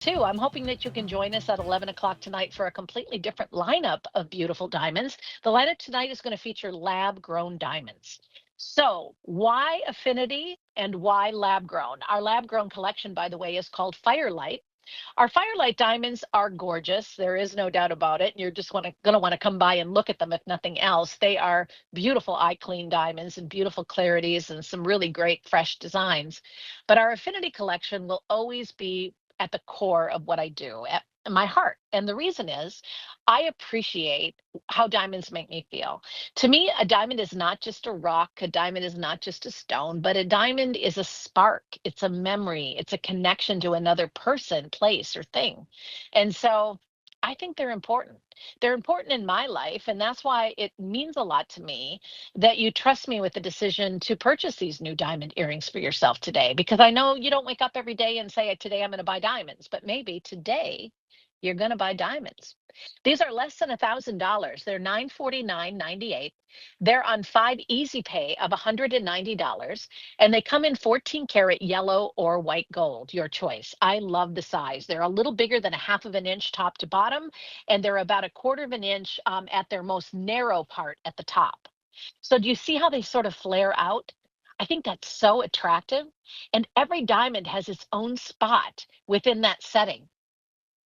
too. I'm hoping that you can join us at 11 o'clock tonight for a completely different lineup of beautiful diamonds. The lineup tonight is going to feature lab grown diamonds. So, why affinity and why lab grown? Our lab grown collection, by the way, is called Firelight. Our Firelight diamonds are gorgeous. There is no doubt about it. You're just going to want to come by and look at them if nothing else. They are beautiful eye clean diamonds and beautiful clarities and some really great fresh designs. But our Affinity collection will always be at the core of what I do, at my heart. And the reason is I appreciate how diamonds make me feel. To me, a diamond is not just a rock, a diamond is not just a stone, but a diamond is a spark. It's a memory, it's a connection to another person, place, or thing. And so I think they're important. They're important in my life. And that's why it means a lot to me that you trust me with the decision to purchase these new diamond earrings for yourself today. Because I know you don't wake up every day and say, today I'm going to buy diamonds, but maybe today you're going to buy diamonds. These are less than $1,000. They're $949.98. They're on 5 easy pay of $190, and they come in 14 karat yellow or white gold, your choice. I love the size. They're a little bigger than a half of an inch top to bottom, and they're about a quarter of an inch at their most narrow part at the top. So do you see how they sort of flare out? I think that's so attractive. And every diamond has its own spot within that setting.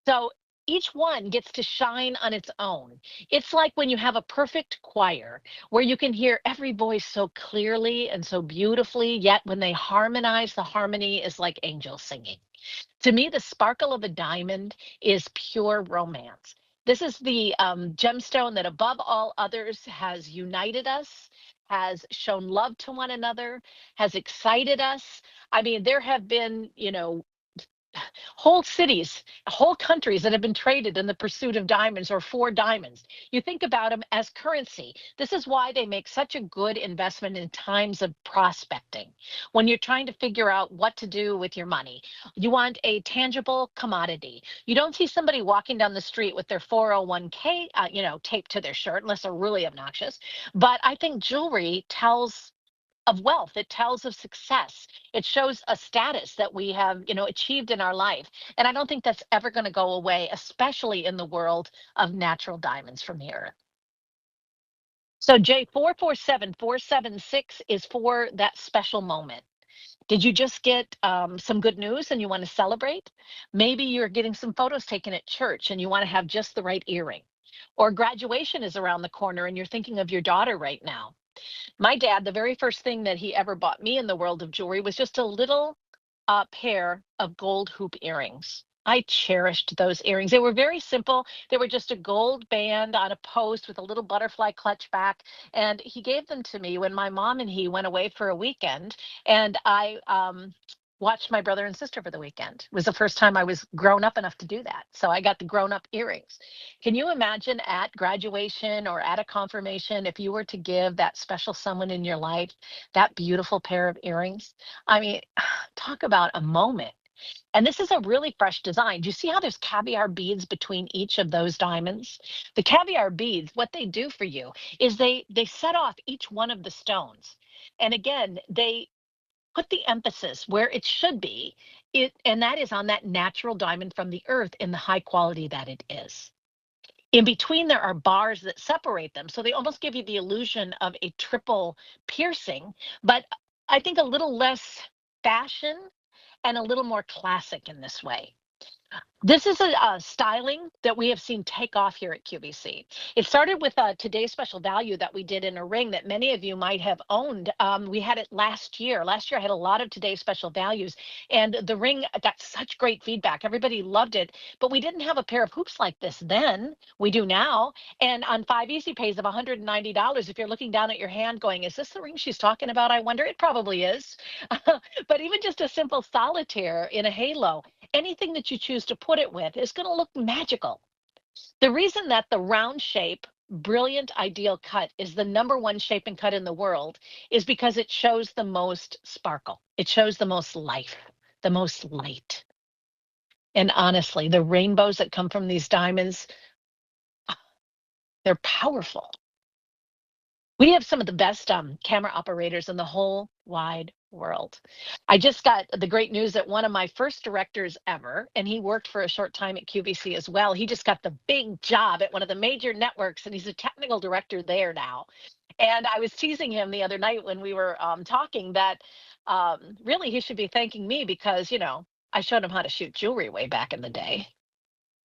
So each one gets to shine on its own. It's like when you have a perfect choir where you can hear every voice so clearly and so beautifully, yet when they harmonize, the harmony is like angels singing. To me, the sparkle of a diamond is pure romance. This is the gemstone that, above all others, has united us, has shown love to one another, has excited us. I mean, there have been, whole cities, whole countries that have been traded in the pursuit of diamonds or for diamonds. You think about them as currency. This is why they make such a good investment in times of prospecting. When you're trying to figure out what to do with your money, you want a tangible commodity. You don't see somebody walking down the street with their 401k, taped to their shirt, unless they're really obnoxious. But I think jewelry tells of wealth. It tells of success. It shows a status that we have, achieved in our life. And I don't think that's ever going to go away, especially in the world of natural diamonds from the earth. So J 447476 is for that special moment. Did you just get some good news and you want to celebrate? Maybe you're getting some photos taken at church and you want to have just the right earring. Or graduation is around the corner and you're thinking of your daughter right now. My dad, the very first thing that he ever bought me in the world of jewelry was just a little pair of gold hoop earrings. I cherished those earrings. They were very simple. They were just a gold band on a post with a little butterfly clutch back. And he gave them to me when my mom and he went away for a weekend. And I watched my brother and sister for the weekend. It was the first time I was grown up enough to do that. So I got the grown up earrings. Can you imagine at graduation or at a confirmation if you were to give that special someone in your life that beautiful pair of earrings? I mean, talk about a moment. And this is a really fresh design. Do you see how there's caviar beads between each of those diamonds? The caviar beads, what they do for you is they set off each one of the stones. And again, they put the emphasis where it should be, and that is on that natural diamond from the earth in the high quality that it is. In between, there are bars that separate them. So they almost give you the illusion of a triple piercing, but I think a little less fashion and a little more classic in this way. This is a styling that we have seen take off here at QVC. It started with today's special value that we did in a ring that many of you might have owned. We had it last year. Last year, I had a lot of today's special values, and the ring got such great feedback. Everybody loved it, but we didn't have a pair of hoops like this then. We do now. And on 5 easy pays of $190, if you're looking down at your hand going, is this the ring she's talking about? I wonder. It probably is. But even just a simple solitaire in a halo, anything that you choose to put it with is going to look magical. The reason that the round shape, brilliant ideal cut is the #1 shape and cut in the world is because it shows the most sparkle. It shows the most life, the most light. And honestly, the rainbows that come from these diamonds, they're powerful. We have some of the best camera operators in the whole wide world. I just got the great news that one of my first directors ever, and he worked for a short time at QVC as well. He just got the big job at one of the major networks, and he's a technical director there now. And I was teasing him the other night when we were talking that really he should be thanking me because, I showed him how to shoot jewelry way back in the day.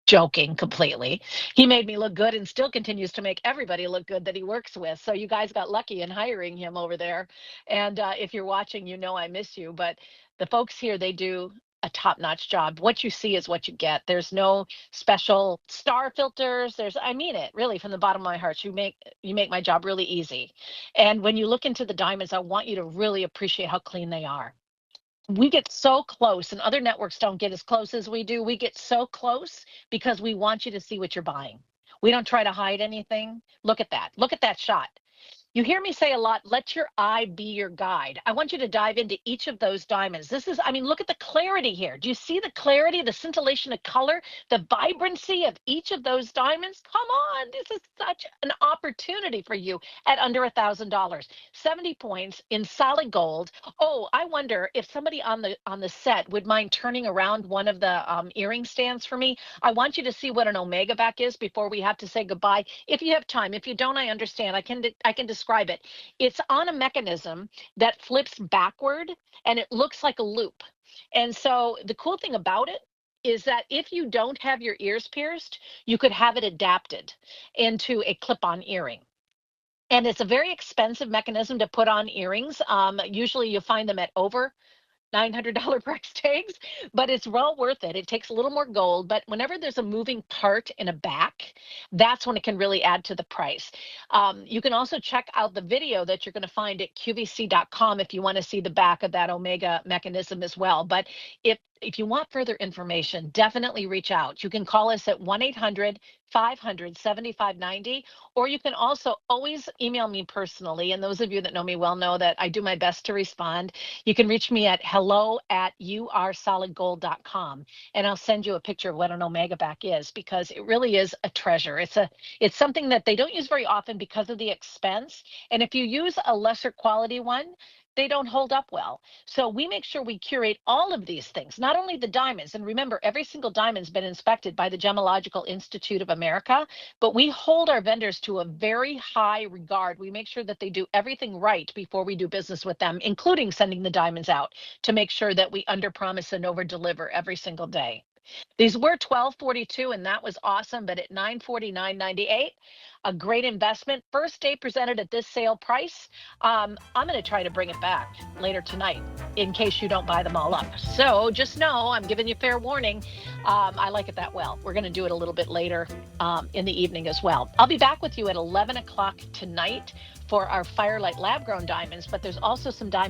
Joking completely. He made me look good and still continues to make everybody look good that he works with. So you guys got lucky in hiring him over there. And if you're watching, I miss you. But the folks here, they do a top-notch job. What you see is what you get. There's no special star filters. I mean it really from the bottom of my heart. You make my job really easy. And when you look into the diamonds, I want you to really appreciate how clean they are. We get so close, and other networks don't get as close as we do. We get so close because we want you to see what you're buying. We don't try to hide anything. Look at that. Look at that shot. You hear me say a lot, let your eye be your guide. I want you to dive into each of those diamonds. Look at the clarity here. Do you see the clarity, the scintillation of color, the vibrancy of each of those diamonds? Come on, this is such an opportunity for you at under $1,000. 70 points in solid gold. Oh, I wonder if somebody on the set would mind turning around one of the earring stands for me. I want you to see what an omega back is before we have to say goodbye. If you have time, if you don't, I understand. I can describe it. It's on a mechanism that flips backward and it looks like a loop. And so the cool thing about it is that if you don't have your ears pierced, you could have it adapted into a clip-on earring. And it's a very expensive mechanism to put on earrings. Usually you find them at over $900 price tags, but it's well worth it. It takes a little more gold, but whenever there's a moving part in a back, that's when it can really add to the price. You can also check out the video that you're going to find at QVC.com if you want to see the back of that Omega mechanism as well. But if you want further information, definitely reach out. You can call us at 1-800-500-7590, or you can also always email me personally. And those of you that know me well know that I do my best to respond. You can reach me at hello@youaresolidgold.com, and I'll send you a picture of what an Omega back is, because it really is a treasure. It's something that they don't use very often because of the expense. And if you use a lesser quality one, they don't hold up well. So we make sure we curate all of these things, not only the diamonds. And remember, every single diamond's been inspected by the Gemological Institute of America, but we hold our vendors to a very high regard. We make sure that they do everything right before we do business with them, including sending the diamonds out to make sure that we underpromise and overdeliver every single day. These were $12.42, and that was awesome, but at $949.98, a great investment. First day presented at this sale price. I'm going to try to bring it back later tonight in case you don't buy them all up. So just know I'm giving you fair warning. I like it that well. We're going to do it a little bit later in the evening as well. I'll be back with you at 11 o'clock tonight for our Firelight lab-grown diamonds, but there's also some diamonds